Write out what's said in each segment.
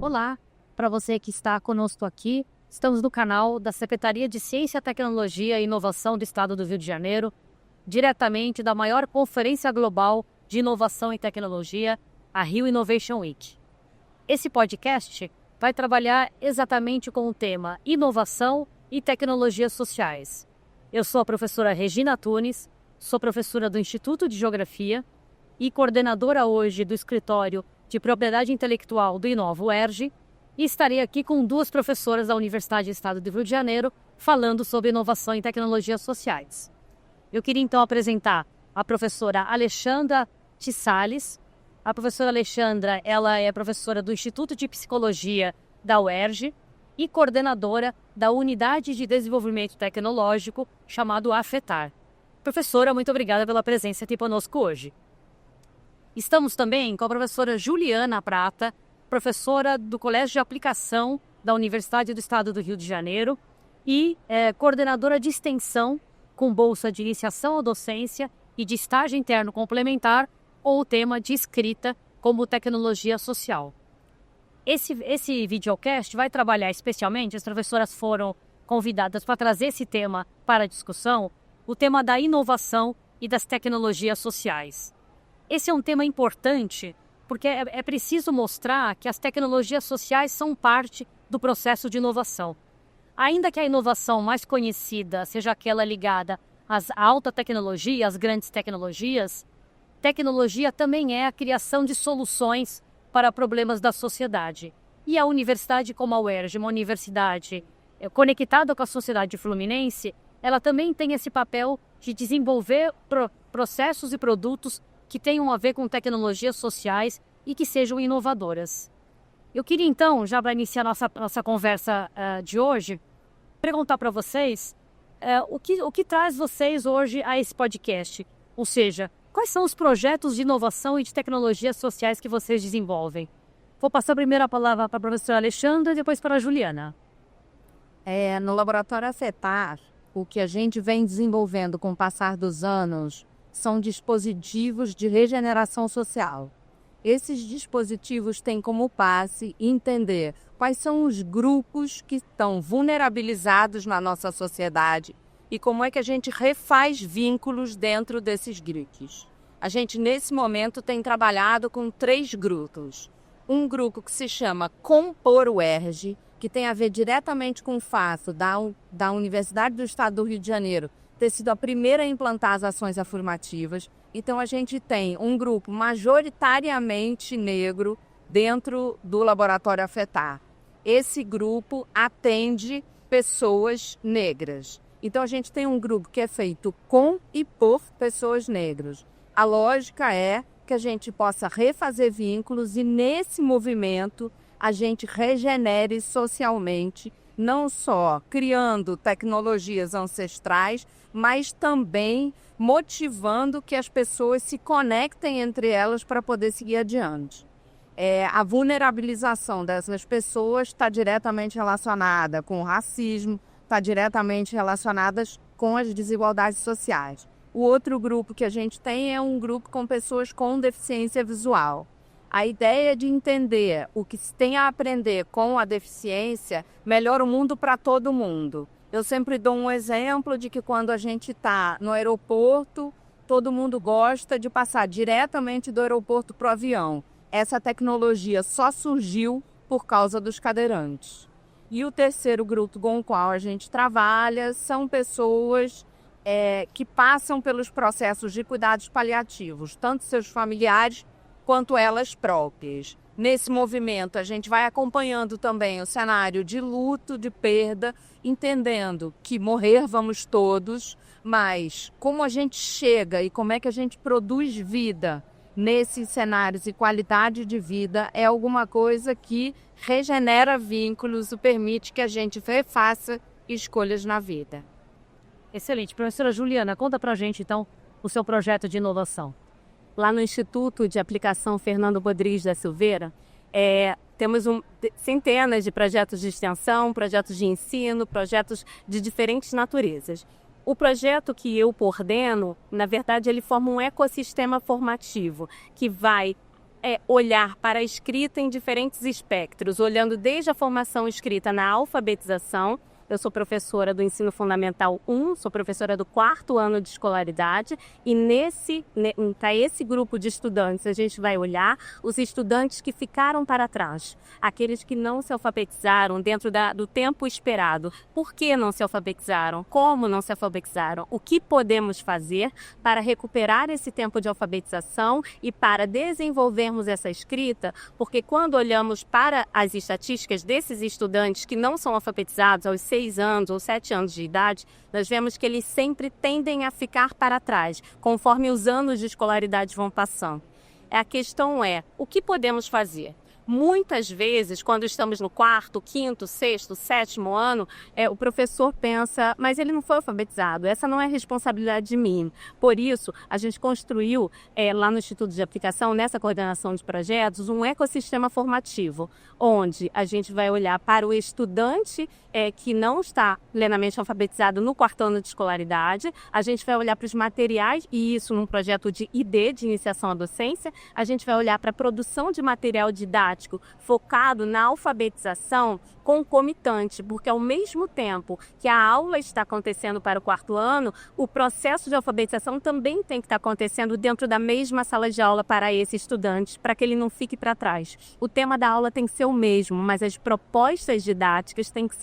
Olá, para você que está conosco aqui, estamos no canal da Secretaria de Ciência, Tecnologia e Inovação do Estado do Rio de Janeiro, diretamente da maior conferência global de inovação e tecnologia, a Rio Innovation Week. Esse podcast vai trabalhar exatamente com o tema inovação e tecnologias sociais. Eu sou a professora Regina Tunes, sou professora do Instituto de Geografia e coordenadora hoje do Escritório de Propriedade Intelectual do Inova-UERJ, e estarei aqui com duas professoras da Universidade do Estado do Rio de Janeiro falando sobre inovação e tecnologias sociais. Eu queria então apresentar a professora Alexandra Tissales. A professora Alexandra, ela é professora do Instituto de Psicologia da UERJ e coordenadora da Unidade de Desenvolvimento Tecnológico, chamado AFETAR. Professora, muito obrigada pela presença aqui conosco hoje. Estamos também com a professora Juliana Prata, professora do Colégio de Aplicação da Universidade do Estado do Rio de Janeiro e coordenadora de extensão com bolsa de iniciação à docência e de estágio interno complementar ou o tema de escrita como tecnologia social. Esse videocast vai trabalhar especialmente, as professoras foram convidadas para trazer esse tema para a discussão, o tema da inovação e das tecnologias sociais. Esse é um tema importante porque é preciso mostrar que as tecnologias sociais são parte do processo de inovação. Ainda que a inovação mais conhecida seja aquela ligada à alta tecnologia, às grandes tecnologias, tecnologia também é a criação de soluções para problemas da sociedade. E a universidade como a UERJ, uma universidade conectada com a sociedade fluminense, ela também tem esse papel de desenvolver processos e produtos que tenham a ver com tecnologias sociais e que sejam inovadoras. Eu queria então, já para iniciar nossa conversa de hoje, perguntar para vocês o que traz vocês hoje a esse podcast, ou seja, quais são os projetos de inovação e de tecnologias sociais que vocês desenvolvem? Vou passar primeiro a palavra para a professora Alexandra e depois para a Juliana. No laboratório AFETAR, o que a gente vem desenvolvendo com o passar dos anos são dispositivos de regeneração social. Esses dispositivos têm como base entender quais são os grupos que estão vulnerabilizados na nossa sociedade e como é que a gente refaz vínculos dentro desses grupos. A gente, nesse momento, tem trabalhado com 3 grupos. Um grupo que se chama Compor UERJ, que tem a ver diretamente com o fato da Universidade do Estado do Rio de Janeiro ter sido a primeira a implantar as ações afirmativas. Então, a gente tem um grupo majoritariamente negro dentro do laboratório AFETAR. Esse grupo atende pessoas negras. Então, a gente tem um grupo que é feito com e por pessoas negras. A lógica é que a gente possa refazer vínculos e, nesse movimento, a gente regenere socialmente, não só criando tecnologias ancestrais, mas também motivando que as pessoas se conectem entre elas para poder seguir adiante. A vulnerabilização dessas pessoas está diretamente relacionada com o racismo, está diretamente relacionada com as desigualdades sociais. O outro grupo que a gente tem é um grupo com pessoas com deficiência visual. A ideia de entender o que se tem a aprender com a deficiência melhora o mundo para todo mundo. Eu sempre dou um exemplo de que quando a gente está no aeroporto, todo mundo gosta de passar diretamente do aeroporto para o avião. Essa tecnologia só surgiu por causa dos cadeirantes. E o terceiro grupo com o qual a gente trabalha são pessoas que passam pelos processos de cuidados paliativos, tanto seus familiares quanto elas próprias. Nesse movimento, a gente vai acompanhando também o cenário de luto, de perda, entendendo que morrer vamos todos, mas como a gente chega e como é que a gente produz vida nesses cenários e qualidade de vida é alguma coisa que regenera vínculos e permite que a gente refaça escolhas na vida. Excelente. Professora Juliana, conta pra gente então o seu projeto de inovação. Lá no Instituto de Aplicação Fernando Rodrigues da Silveira, temos centenas de projetos de extensão, projetos de ensino, projetos de diferentes naturezas. O projeto que eu coordeno, na verdade, ele forma um ecossistema formativo que vai olhar para a escrita em diferentes espectros, olhando desde a formação escrita na alfabetização. Eu sou professora do Ensino Fundamental 1, sou professora do 4º ano de escolaridade e para esse grupo de estudantes a gente vai olhar os estudantes que ficaram para trás, aqueles que não se alfabetizaram dentro do tempo esperado. Por que não se alfabetizaram? Como não se alfabetizaram? O que podemos fazer para recuperar esse tempo de alfabetização e para desenvolvermos essa escrita? Porque quando olhamos para as estatísticas desses estudantes que não são alfabetizados aos 6 anos ou 7 anos de idade, nós vemos que eles sempre tendem a ficar para trás, conforme os anos de escolaridade vão passando. A questão é, o que podemos fazer? Muitas vezes, quando estamos no 4º, 5º, 6º, 7º ano, o professor pensa, mas ele não foi alfabetizado, essa não é responsabilidade de mim. Por isso, a gente construiu lá no Instituto de Aplicação, nessa coordenação de projetos, um ecossistema formativo, onde a gente vai olhar para o estudante que não está plenamente alfabetizado no 4º ano de escolaridade, a gente vai olhar para os materiais, e isso num projeto de ID, de iniciação à docência, a gente vai olhar para a produção de material didático focado na alfabetização concomitante, porque ao mesmo tempo que a aula está acontecendo para o 4º ano, o processo de alfabetização também tem que estar acontecendo dentro da mesma sala de aula para esse estudante, para que ele não fique para trás. O tema da aula tem que ser o mesmo, mas as propostas didáticas têm que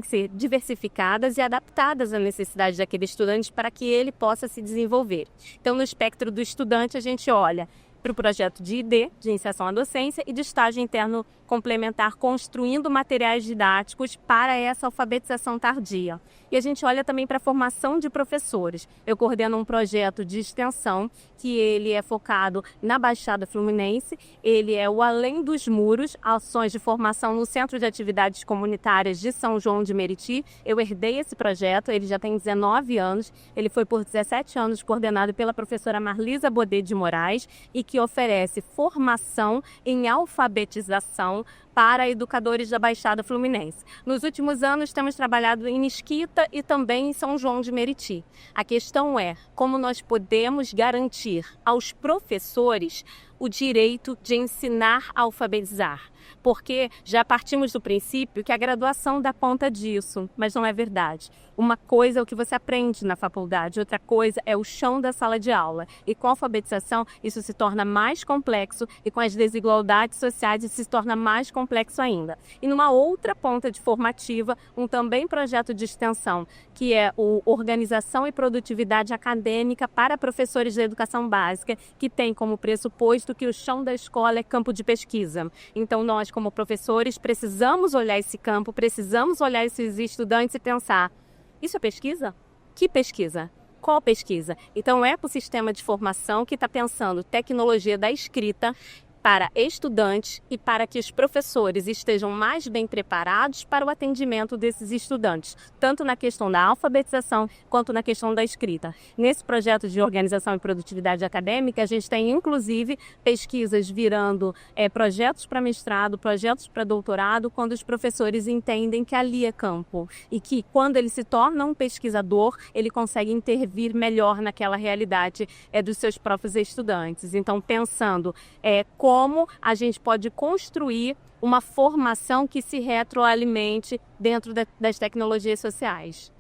ser diversificadas e adaptadas às necessidades daquele estudante para que ele possa se desenvolver. Então, no espectro do estudante, a gente olha para o projeto de ID, de iniciação à docência, e de estágio interno complementar, construindo materiais didáticos para essa alfabetização tardia. E a gente olha também para a formação de professores. Eu coordeno um projeto de extensão, que ele é focado na Baixada Fluminense, ele é o Além dos Muros, ações de formação no Centro de Atividades Comunitárias de São João de Meriti. Eu herdei esse projeto, ele já tem 19 anos, ele foi por 17 anos coordenado pela professora Marlisa Bodet de Moraes e que oferece formação em alfabetização para educadores da Baixada Fluminense. Nos últimos anos, temos trabalhado em Mesquita e também em São João de Meriti. A questão é como nós podemos garantir aos professores o direito de ensinar a alfabetizar. Porque já partimos do princípio que a graduação dá conta disso, mas não é verdade. Uma coisa é o que você aprende na faculdade, outra coisa é o chão da sala de aula. E com a alfabetização, isso se torna mais complexo e com as desigualdades sociais, isso se torna mais complexo ainda. E numa outra ponta de formativa, um também projeto de extensão, que é o Organização e Produtividade Acadêmica para Professores da Educação Básica, que tem como pressuposto que o chão da escola é campo de pesquisa. Então, nós, como professores, precisamos olhar esse campo, precisamos olhar esses estudantes e pensar, isso é pesquisa? Que pesquisa? Qual pesquisa? Então, é o ecossistema de formação que está pensando tecnologia da escrita para estudantes e para que os professores estejam mais bem preparados para o atendimento desses estudantes, tanto na questão da alfabetização quanto na questão da escrita. Nesse projeto de organização e produtividade acadêmica, a gente tem inclusive pesquisas virando projetos para mestrado, projetos para doutorado, quando os professores entendem que ali é campo e que quando ele se torna um pesquisador, ele consegue intervir melhor naquela realidade dos seus próprios estudantes. Então, pensando como a gente pode construir uma formação que se retroalimente dentro das tecnologias sociais.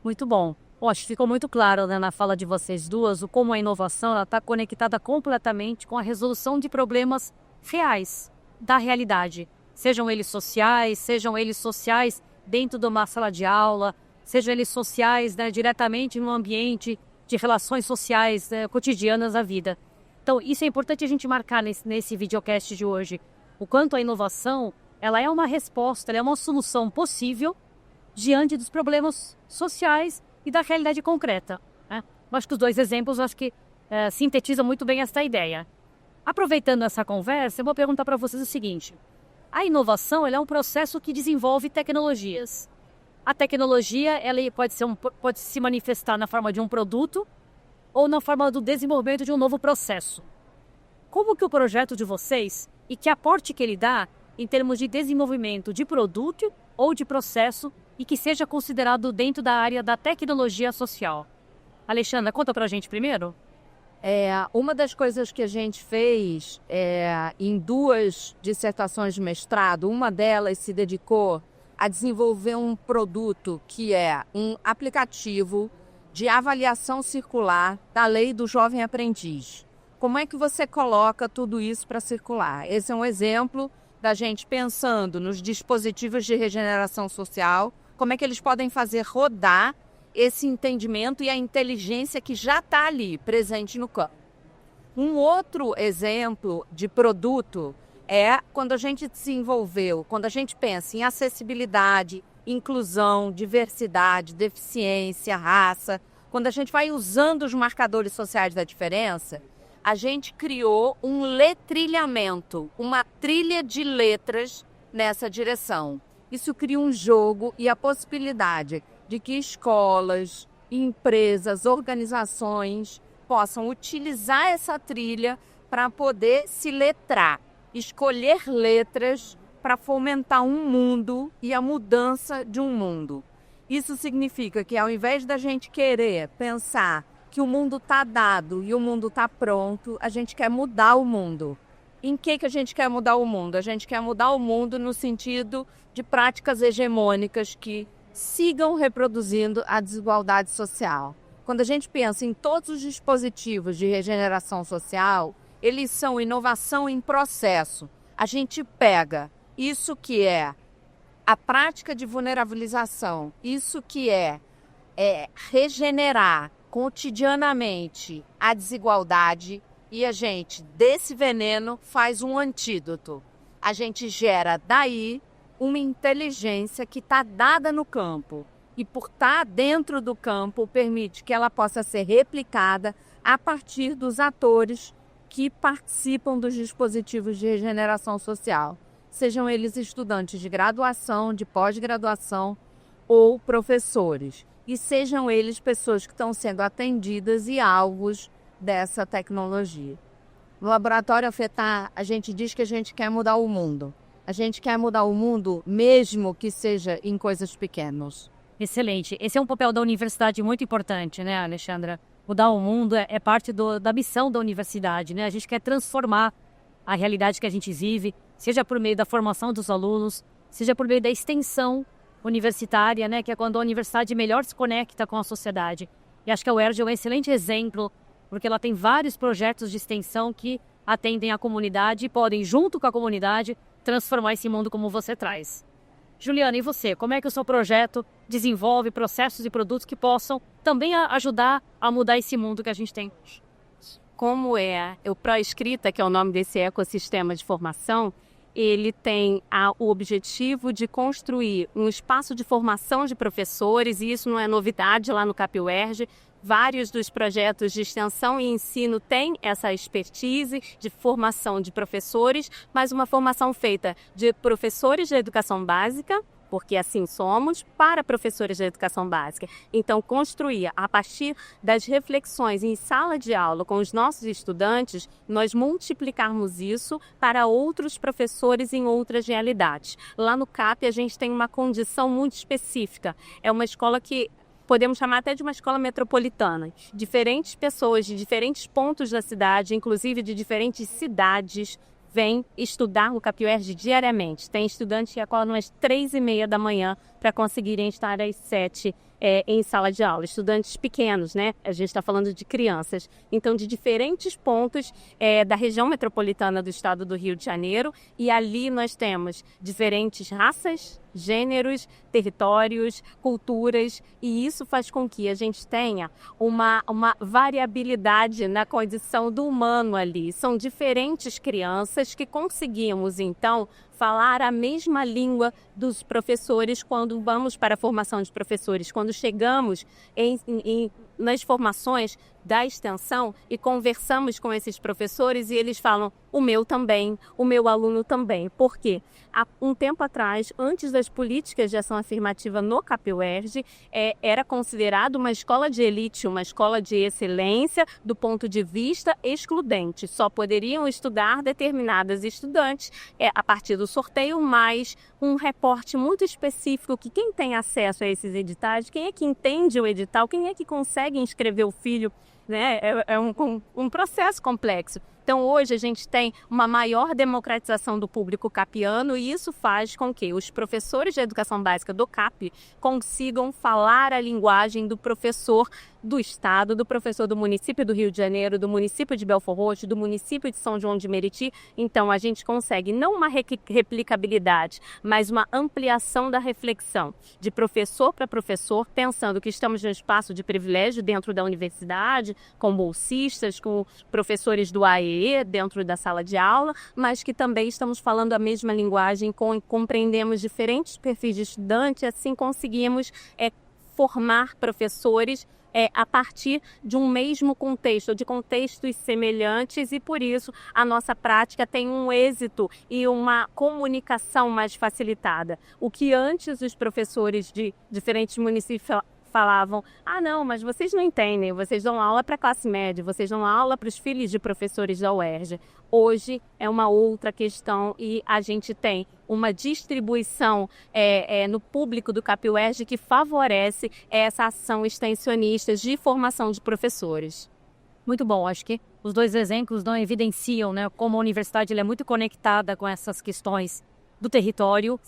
Muito bom. Acho que ficou muito claro, né, na fala de vocês duas, o como a inovação está conectada completamente com a resolução de problemas reais da realidade. Sejam eles sociais dentro de uma sala de aula, sejam eles sociais, né, diretamente no ambiente de relações sociais cotidianas da vida. Então, isso é importante a gente marcar nesse videocast de hoje. O quanto a inovação, ela é uma resposta, ela é uma solução possível diante dos problemas sociais e da realidade concreta, né? Eu acho que os dois exemplos sintetizam muito bem essa ideia. Aproveitando essa conversa, eu vou perguntar para vocês o seguinte. A inovação, ela é um processo que desenvolve tecnologias. A tecnologia, ela pode se manifestar na forma de um produto ou na forma do desenvolvimento de um novo processo. Como que o projeto de vocês e que aporte que ele dá em termos de desenvolvimento de produto ou de processo e que seja considerado dentro da área da tecnologia social? Alexandra, conta pra gente primeiro. Uma das coisas que a gente fez em 2 dissertações de mestrado, uma delas se dedicou a desenvolver um produto que é um aplicativo de avaliação circular da lei do jovem aprendiz. Como é que você coloca tudo isso para circular? Esse é um exemplo da gente pensando nos dispositivos de regeneração social, como é que eles podem fazer rodar esse entendimento e a inteligência que já está ali, presente no campo. Um outro exemplo de produto é quando a gente desenvolveu, quando a gente pensa em acessibilidade, inclusão, diversidade, deficiência, raça, quando a gente vai usando os marcadores sociais da diferença, a gente criou um letrilhamento, uma trilha de letras nessa direção. Isso cria um jogo e a possibilidade de que escolas, empresas, organizações possam utilizar essa trilha para poder se letrar, escolher letras para fomentar um mundo e a mudança de um mundo. Isso significa que ao invés da gente querer pensar que o mundo está dado e o mundo está pronto, a gente quer mudar o mundo. Em que a gente quer mudar o mundo? A gente quer mudar o mundo no sentido de práticas hegemônicas que sigam reproduzindo a desigualdade social. Quando a gente pensa em todos os dispositivos de regeneração social, eles são inovação em processo. A gente pega isso que é a prática de vulnerabilização, isso que é regenerar cotidianamente a desigualdade e a gente, desse veneno, faz um antídoto. A gente gera daí uma inteligência que está dada no campo e, por estar dentro do campo, permite que ela possa ser replicada a partir dos atores que participam dos dispositivos de regeneração social, sejam eles estudantes de graduação, de pós-graduação ou professores, e sejam eles pessoas que estão sendo atendidas e alvos dessa tecnologia. No Laboratório Afetar, a gente diz que a gente quer mudar o mundo. A gente quer mudar o mundo mesmo que seja em coisas pequenas. Excelente. Esse é um papel da universidade muito importante, né, Alexandra? Mudar o mundo é parte da missão da universidade, né? A gente quer transformar a realidade que a gente vive, seja por meio da formação dos alunos, seja por meio da extensão universitária, né? Que é quando a universidade melhor se conecta com a sociedade. E acho que a UERJ é um excelente exemplo, porque ela tem vários projetos de extensão que atendem a comunidade e podem, junto com a comunidade, transformar esse mundo como você traz. Juliana, e você? Como é que o seu projeto desenvolve processos e produtos que possam também ajudar a mudar esse mundo que a gente tem? Como o Pró-Escrita, que é o nome desse ecossistema de formação, ele tem o objetivo de construir um espaço de formação de professores, e isso não é novidade lá no CapUERJ. Vários dos projetos de extensão e ensino têm essa expertise de formação de professores, mas uma formação feita de professores de educação básica, porque assim somos, para professores de educação básica. Então, construir a partir das reflexões em sala de aula com os nossos estudantes, nós multiplicarmos isso para outros professores em outras realidades. Lá no CAP, a gente tem uma condição muito específica. É uma escola que podemos chamar até de uma escola metropolitana. Diferentes pessoas de diferentes pontos da cidade, inclusive de diferentes cidades, vêm estudar no CapUERJ diariamente. Tem estudantes que acordam às 3h30 da manhã para conseguirem estar às 7 em sala de aula. Estudantes pequenos, né? A gente está falando de crianças. Então, de diferentes pontos da região metropolitana do estado do Rio de Janeiro. E ali nós temos diferentes raças, gêneros, territórios, culturas, e isso faz com que a gente tenha uma variabilidade na condição do humano ali. São diferentes crianças que conseguimos, então, falar a mesma língua dos professores quando vamos para a formação de professores, quando chegamos nas formações da extensão e conversamos com esses professores e eles falam, o meu também, o meu aluno também. Por quê? Há um tempo atrás, antes das políticas de ação afirmativa no CapUERJ, era considerado uma escola de elite, uma escola de excelência do ponto de vista excludente. Só poderiam estudar determinadas estudantes a partir do sorteio, mais um reporte muito específico que quem tem acesso a esses editais, quem é que entende o edital, quem é que consegue inscrever o filho né? É um processo complexo. Então, hoje, a gente tem uma maior democratização do público capiano e isso faz com que os professores de educação básica do CAP consigam falar a linguagem do professor do estado, do professor do município do Rio de Janeiro, do município de Belford Roxo, do município de São João de Meriti. Então, a gente consegue não uma replicabilidade, mas uma ampliação da reflexão de professor para professor, pensando que estamos num espaço de privilégio dentro da universidade, com bolsistas, com professores do AE dentro da sala de aula, mas que também estamos falando a mesma linguagem, compreendemos diferentes perfis de estudante, assim conseguimos formar professores a partir de um mesmo contexto, de contextos semelhantes, e por isso a nossa prática tem um êxito e uma comunicação mais facilitada. O que antes os professores de diferentes municípios falavam, não, mas vocês não entendem, vocês dão aula para a classe média, vocês dão aula para os filhos de professores da UERJ. Hoje é uma outra questão e a gente tem uma distribuição no público do CAP UERJ que favorece essa ação extensionista de formação de professores. Muito bom, acho que os dois exemplos não evidenciam, né, como a universidade é muito conectada com essas questões do território,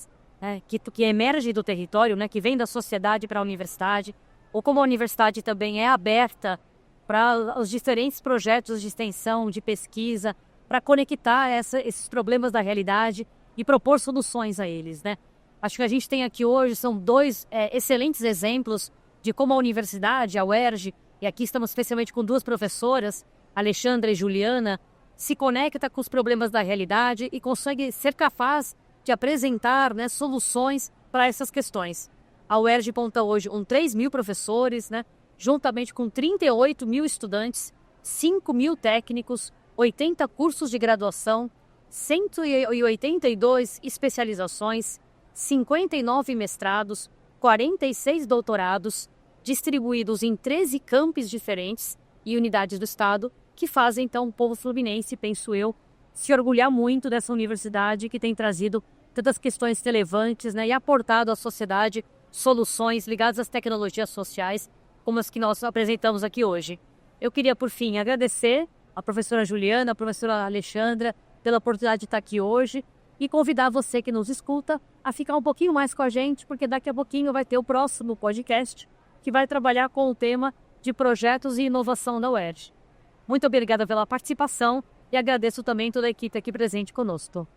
que emerge do território, né, que vem da sociedade para a universidade, ou como a universidade também é aberta para os diferentes projetos de extensão, de pesquisa, para conectar esses problemas da realidade e propor soluções a eles, né? Acho que a gente tem aqui hoje são dois excelentes exemplos de como a universidade, a UERJ, e aqui estamos especialmente com duas professoras, Alexandra e Juliana, se conecta com os problemas da realidade e consegue ser capaz de apresentar, né, soluções para essas questões. A UERJ conta hoje com 3.000 professores, né, juntamente com 38.000 estudantes, 5.000 técnicos, 80 cursos de graduação, 182 especializações, 59 mestrados, 46 doutorados, distribuídos em 13 campos diferentes e unidades do Estado, que fazem, então, o povo fluminense, penso eu, se orgulhar muito dessa universidade que tem trazido tantas questões relevantes, né, e aportado à sociedade soluções ligadas às tecnologias sociais, como as que nós apresentamos aqui hoje. Eu queria, por fim, agradecer a professora Juliana, a professora Alexandra, pela oportunidade de estar aqui hoje e convidar você que nos escuta a ficar um pouquinho mais com a gente, porque daqui a pouquinho vai ter o próximo podcast que vai trabalhar com o tema de projetos e inovação da UERJ. Muito obrigada pela participação e agradeço também toda a equipe aqui presente conosco.